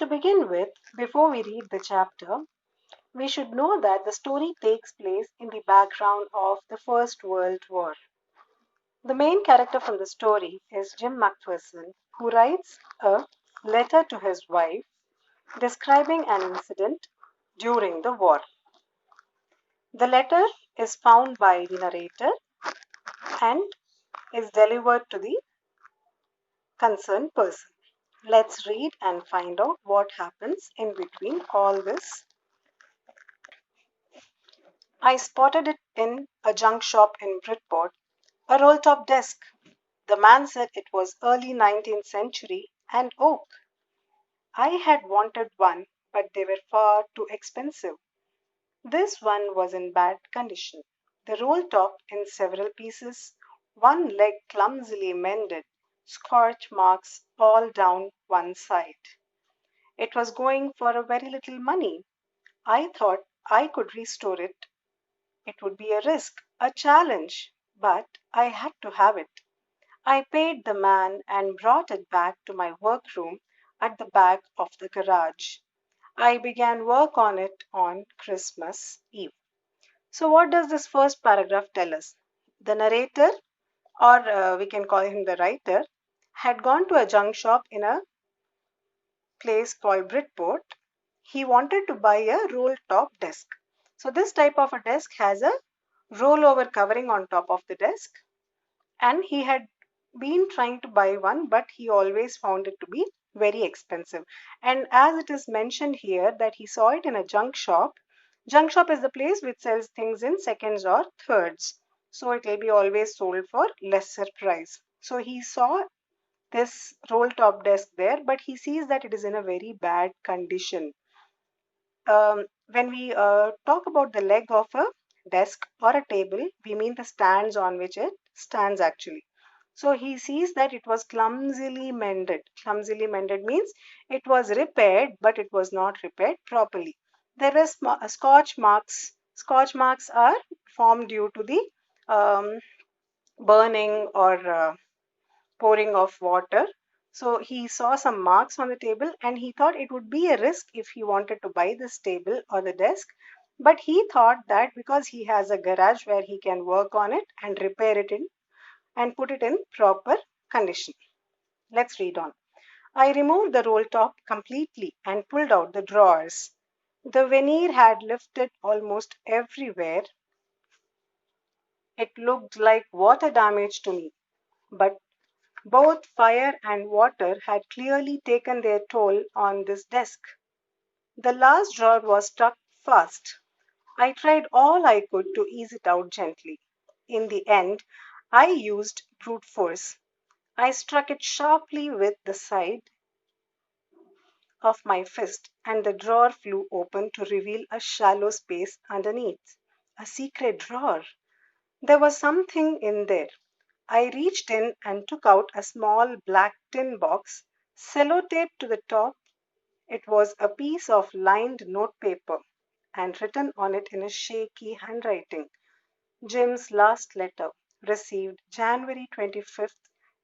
To begin with, before we read the chapter, we should know that the story takes place in the background of the First World War. The main character from the story is Jim McPherson, who writes a letter to his wife describing an incident during the war. The letter is found by the narrator and is delivered to the concerned person. Let's read and find out what happens in between all this. I spotted it in a junk shop in Bridport, a roll top desk. The man said it was early 19th century and oak. I had wanted one, but they were far too expensive. This one was in bad condition. The roll top in several pieces, one leg clumsily mended, scorch marks all down one side. It was going for a very little money. I thought I could restore it. It would be a risk, a challenge, but I had to have it. I paid the man and brought it back to my workroom at the back of the garage. I began work on it on Christmas Eve. So, what does this first paragraph tell us? The narrator, or we can call him the writer, had gone to a junk shop in a place called Bridport. He wanted to buy a roll top desk. So, this type of a desk has a rollover covering on top of the desk, and he had been trying to buy one, but he always found it to be very expensive. And as it is mentioned here that he saw it in a junk shop is the place which sells things in seconds or thirds, so it will be always sold for lesser price. So he saw this roll top desk there, but he sees that it is in a very bad condition. When we talk about the leg of a desk or a table, we mean the stands on which it stands actually. So he sees that it was clumsily mended. Clumsily mended means it was repaired, but it was not repaired properly. There were scotch marks. Scotch marks are formed due to the um, burning or pouring of water. So he saw some marks on the table and he thought it would be a risk if he wanted to buy this table or the desk. But he thought that because he has a garage where he can work on it and repair it in and put it in proper condition. Let's read on. I removed the roll top completely and pulled out the drawers. The veneer had lifted almost everywhere. It looked like water damage to me, but both fire and water had clearly taken their toll on this desk. The last drawer was stuck fast. I tried all I could to ease it out gently. In the end, I used brute force. I struck it sharply with the side of my fist, and the drawer flew open to reveal a shallow space underneath. A secret drawer. There was something in there. I reached in and took out a small black tin box, sellotaped to the top. It was a piece of lined notepaper, and written on it in a shaky handwriting, Jim's last letter, received January 25th,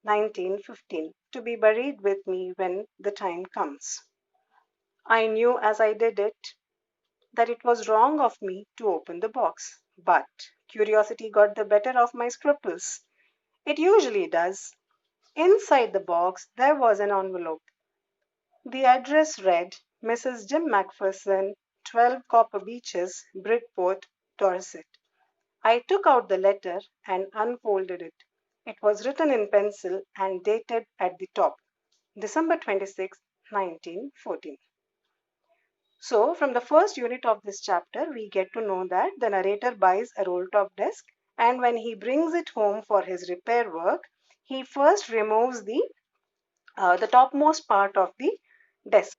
1915, to be buried with me when the time comes. I knew as I did it that it was wrong of me to open the box, but curiosity got the better of my scruples. It usually does. Inside the box there was an envelope. The address read Mrs. Jim McPherson, 12 Copper Beeches, Bridport, Dorset. I took out the letter and unfolded it. It was written in pencil and dated at the top, December 26, 1914. So, from the first unit of this chapter, we get to know that the narrator buys a roll top desk, and when he brings it home for his repair work, he first removes the topmost part of the desk.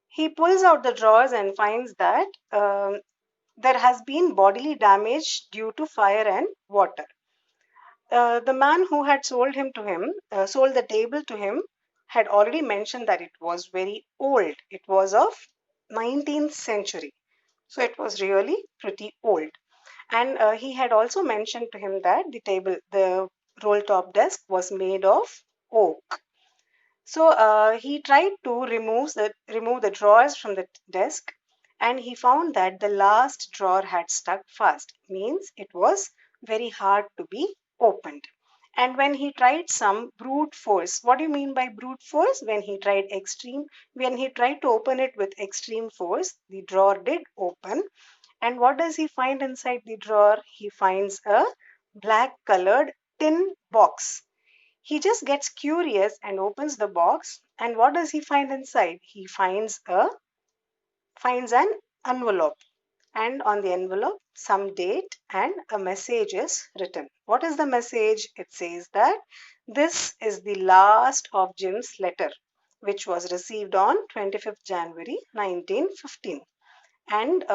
He pulls out the drawers and finds that there has been bodily damage due to fire and water. The man who had sold the table to him, had already mentioned that it was very old. It was of 19th century. So it was really pretty old. And he had also mentioned to him that the roll top desk was made of oak. So he tried to remove the drawers from the desk, and he found that the last drawer had stuck fast, means it was very hard to be opened. And when he tried some brute force, what do you mean by brute force? When he tried to open it with extreme force, the drawer did open. And what does he find inside the drawer? He finds a black colored tin box. He just gets curious and opens the box, and what does he find inside? He finds an envelope, and on the envelope some date and a message is written. What is the message? It says that this is the last of Jim's letter, which was received on 25th January 1915. And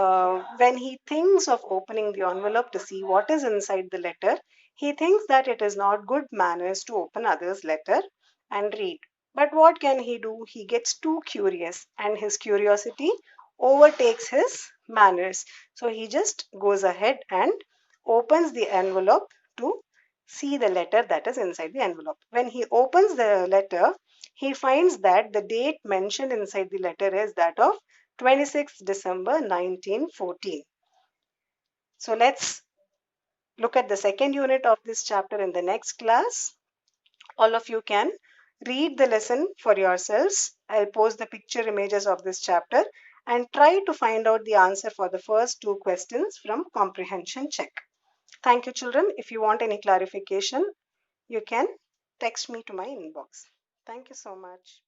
when he thinks of opening the envelope to see what is inside the letter, he thinks that it is not good manners to open others' letter and read. But what can he do? He gets too curious, and his curiosity overtakes his manners. So he just goes ahead and opens the envelope to see the letter that is inside the envelope. When he opens the letter, he finds that the date mentioned inside the letter is that of 26th December 1914. So let's look at the second unit of this chapter in the next class. All of you can read the lesson for yourselves. I'll post the picture images of this chapter and try to find out the answer for the first two questions from comprehension check. Thank you, children. If you want any clarification, you can text me to my inbox. Thank you so much.